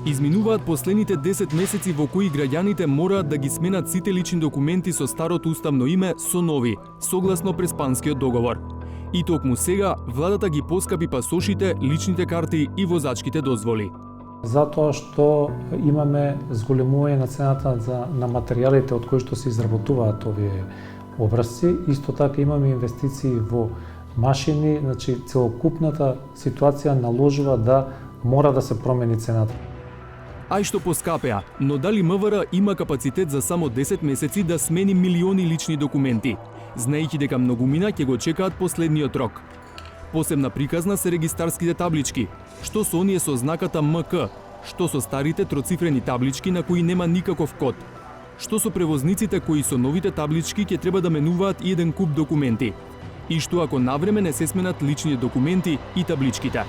Изминуваат последните 10 месеци во кои граѓаните мораат да ги сменат сите лични документи со старото уставно име со нови, согласно Преспанскиот договор. И токму сега, владата ги поскапи пасошите, личните карти и возачките дозволи. Затоа што имаме зголемување на цената на материјалите од кои што се изработуваат овие образци, исто така имаме инвестиции во машини, значи целокупната ситуација наложува да мора да се промени цената. Ај што поскапеа, но дали МВР има капацитет за само 10 месеци да смени милиони лични документи, знаејќи дека многумина ќе го чекаат последниот рок. Посебна приказна се регистарските таблички, што со оние со знаката МК, што со старите троцифрени таблички на кои нема никаков код, што со превозниците кои со новите таблички ќе треба да менуваат и еден куп документи, и што ако навреме не се сменат личните документи и табличките.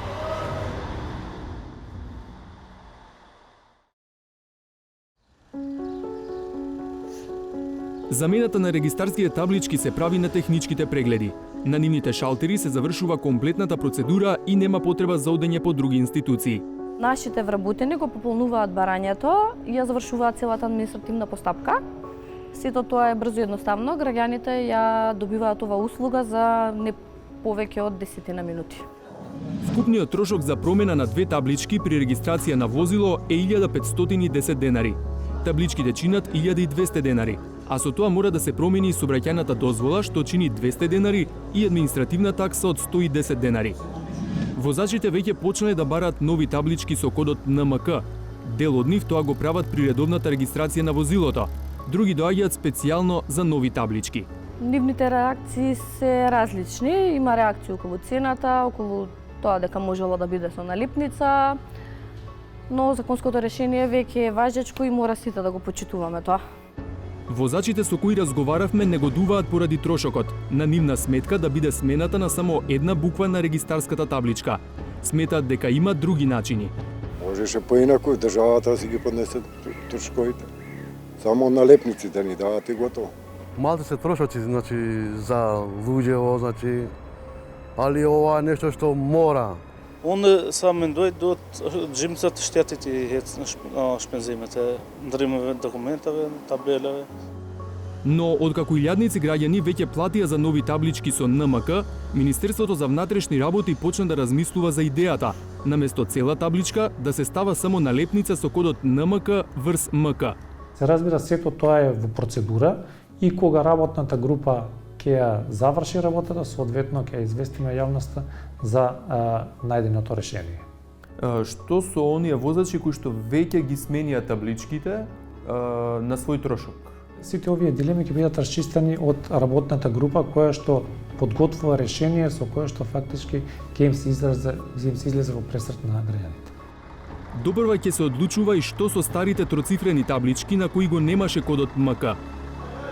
Замената на регистарските таблички се прави на техничките прегледи. На нивните шалтери се завршува комплетната процедура и нема потреба за одење по други институции. Нашите вработени го пополнуваат барањето и ја завршуваат целата административна постапка. Сето тоа е брзо и едноставно, граѓаните ја добиваат оваа услуга за не повеќе од 10 минути. Вкупниот трошок за промена на 2 таблички при регистрација на возило е 1510 денари. Табличките чинат 1200 денари, а со тоа мора да се промени и сообраќајната дозвола што чини 200 денари и административна такса од 110 денари. Возачите веќе почнале да бараат нови таблички со кодот НМК. Дел од нив тоа го прават при редовната регистрација на возилото, други доаѓаат специјално за нови таблички. Нивните реакции се различни, има реакции околу цената, околу тоа дека можело да биде со налипница, но законското решение веќе е важечко и мора сите да го почитуваме тоа. Возачите со кои разговаравме негодуваат поради трошокот, на нивна сметка да биде смената на само една буква на регистарската табличка. Сметаат дека има други начини. Можеше поинаку државата да си ги поднесе трошковите. Само налепници да ни дават и готово. Малку се трошоци, значи, за луѓево, значи, али ова е нешто што мора. Onda samim doјдат джимцата штетите и шпензимите, дримове документове, табелеве. Но откако илјадници граѓани веќе платија за нови таблички со НМК, Министерството за внатрешни работи почна да размислува за идејата, наместо цела табличка да се става само налепница со кодот НМК врз МК. Се разбира, сето тоа е во процедура и кога работната група ќе ја заврши работата, соодветно ќе ја известиме јавноста за најденото решение. Што со оние возачи кои што веќе ги сменија табличките на свој трошок? Сите овие дилеми ќе бидат расчистени од работната група која што подготвува решение со кое што фактички ќе им се излезе во пресрет на граѓаните. Добрва ќе се одлучува и што со старите троцифрени таблички на кои го немаше кодот МК.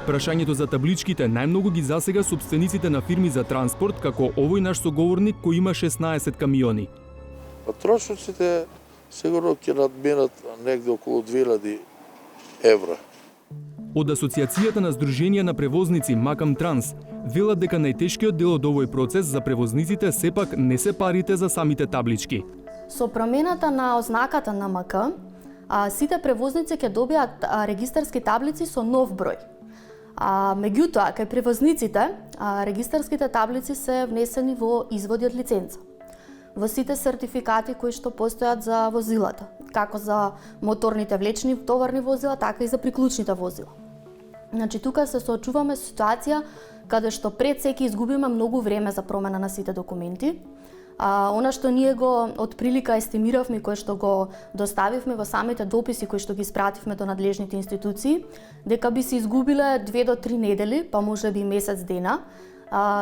Прашањето за табличките најмногу ги засега сопствениците на фирми за транспорт, како овој наш соговорник кој има 16 камиони. Трошоците сигурно ќе надминат негде околу 2000 евра. Од Асоциацијата на Сдруженија на превозници Макам Транс велат дека најтешкиот дел од овој процес за превозниците сепак не се парите за самите таблички. Со промената на ознаката на МК, сите превозници ќе добијат регистарски таблици со нов број. Меѓутоа, кај превозниците, регистарските таблици се внесени во изводи од лиценца, во сите сертификати кои што постојат за возилата, како за моторните влечни товарни возила, така и за приклучните возила. Значи, тука се соочуваме со ситуација каде што пред секи изгубиме многу време за промена на сите документи. Она што ние го од прилика естимиравме, кое што го доставивме во самите дописи кои што ги испративме до надлежните институции, дека би се изгубиле 2 до 3 недели, па можеби и месец дена,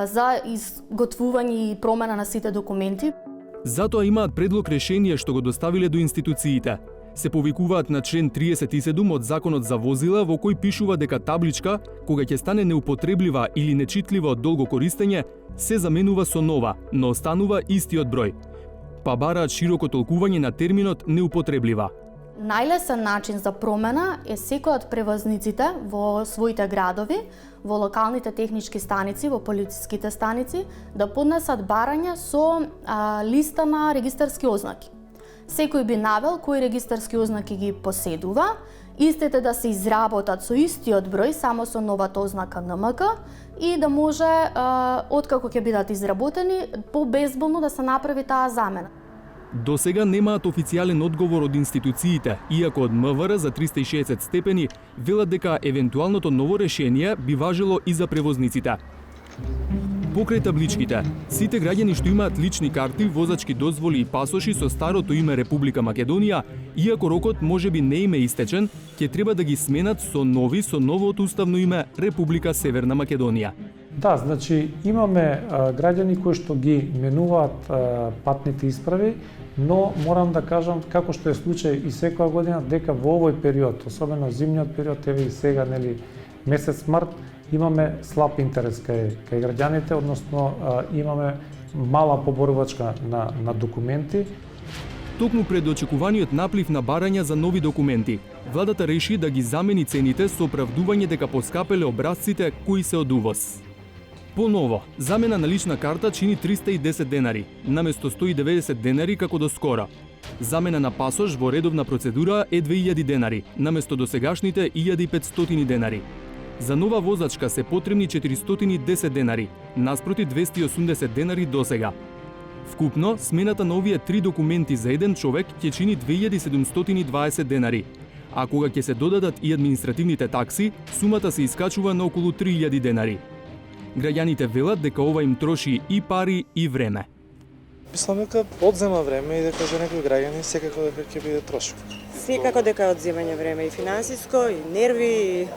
за изготвување и промена на сите документи. Затоа имаат предлог решение што го доставиле до институциите. Се повикуваат на член 37 од Законот за возила, во кој пишува дека табличка, кога ќе стане неупотреблива или нечитлива од долго користење, се заменува со нова, но останува истиот број. Па бараат широко толкување на терминот неупотреблива. Најлесен начин за промена е секој од превозниците во своите градови, во локалните технички станици, во полициските станици, да поднесат барање со листа на регистарски ознаки. Секој би навел кои регистарски ознаки ги поседува, истите да се изработат со истиот број, само со новата ознака НМК, и да може, откако ќе бидат изработени, побезболно да се направи таа замена. До сега немаат официјален одговор од институциите, иако од МВР за 360 степени велат дека евентуалното ново решение би важело и за превозниците. Покрај табличките, сите граѓани што имаат лични карти, возачки дозволи и пасоши со старото име Република Македонија, иако рокот можеби не им е истечен, ќе треба да ги сменат со новото уставно име Република Северна Македонија. Да, значи имаме граѓани кои што ги менуваат патните исправи, но морам да кажам, како што е случај и секоја година, дека во овој период, особено зимниот период, еве и сега, нели, месец март, имаме слаб интерес кај граѓаните, односно имаме мала поборувачка на документи. Токму пред очекуваниот наплив на барања за нови документи, владата реши да ги замени цените со оправдување дека поскапеле образците кои се од увоз. Поново, замена на лична карта чини 310 денари, наместо 190 денари како доскоро. Замена на пасош во редовна процедура е 2000 денари, наместо досегашните 1500 денари. За нова возачка се потребни 410 денари, наспроти 280 денари досега. Вкупно, смената на овие 3 документи за еден човек ќе чини 2720 денари, а кога ќе се додадат и административните такси, сумата се искачува на околу 3000 денари. Граѓаните велат дека ова им троши и пари и време. Мислам дека одзема време и дека за некои граѓани секако дека ќе биде трошок. Секако дека е одземање време и финансиско, и нерви, и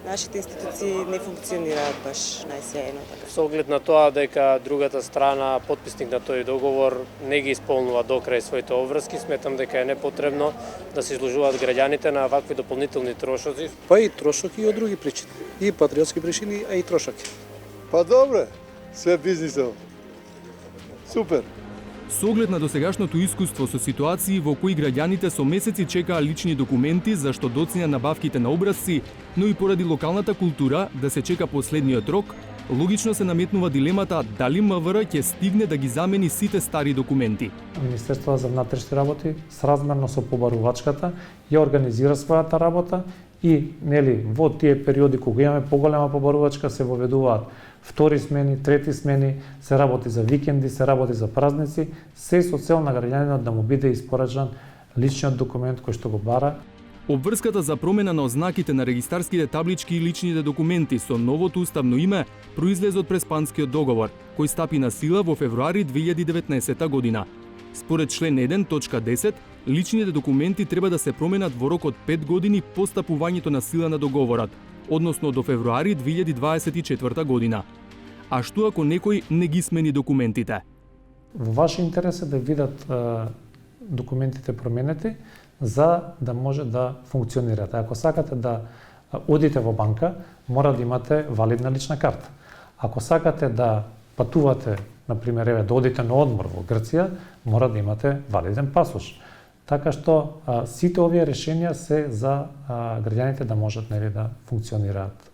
нашите институции не функционираат баш најсејно така. Со оглед на тоа дека другата страна, потписник на тој договор, не ги исполнува до крај своите обврски, сметам дека е непотребно да се изложуваат граѓаните на вакви дополнителни трошоци. Па и трошоки и од други причини, и патриотски причини, а и трошоки. Па добре, све бизнисот. Супер. Со оглед на досегашното искуство со ситуации во кои граѓаните со месеци чекаа лични документи за што доцнеа набавките на образци, но и поради локалната култура да се чека последниот рок, логично се наметнува дилемата дали МВР ќе стигне да ги замени сите стари документи. Министерството за внатрешни работи сразмерно со побарувачката ја организира својата работа и нели во тие периоди кога имаме поголема побарувачка се воведуваат втори смени, трети смени, се работи за викенди, се работи за празници, се со цел на граѓанинот да му биде испорачан личниот документ кој што го бара. Обврската за промена на ознаките на регистарските таблички и личните документи со новото уставно име произлезе од Преспанскиот договор, кој стапи на сила во февруари 2019 година. Според член 1.10, личните документи треба да се променат во рок од 5 години по стапувањето на сила на договорот, односно до февруари 2024 година. А што ако некој не ги смени документите? Во ваш интерес е да видат документите променети за да може да функционирате. Ако сакате да одите во банка, мора да имате валидна лична карта. Ако сакате да патувате, например, еве да одите на одмор во Грција, мора да имате валиден пасош. Така што сите овие решенија се за граѓаните да можат нели да функционираат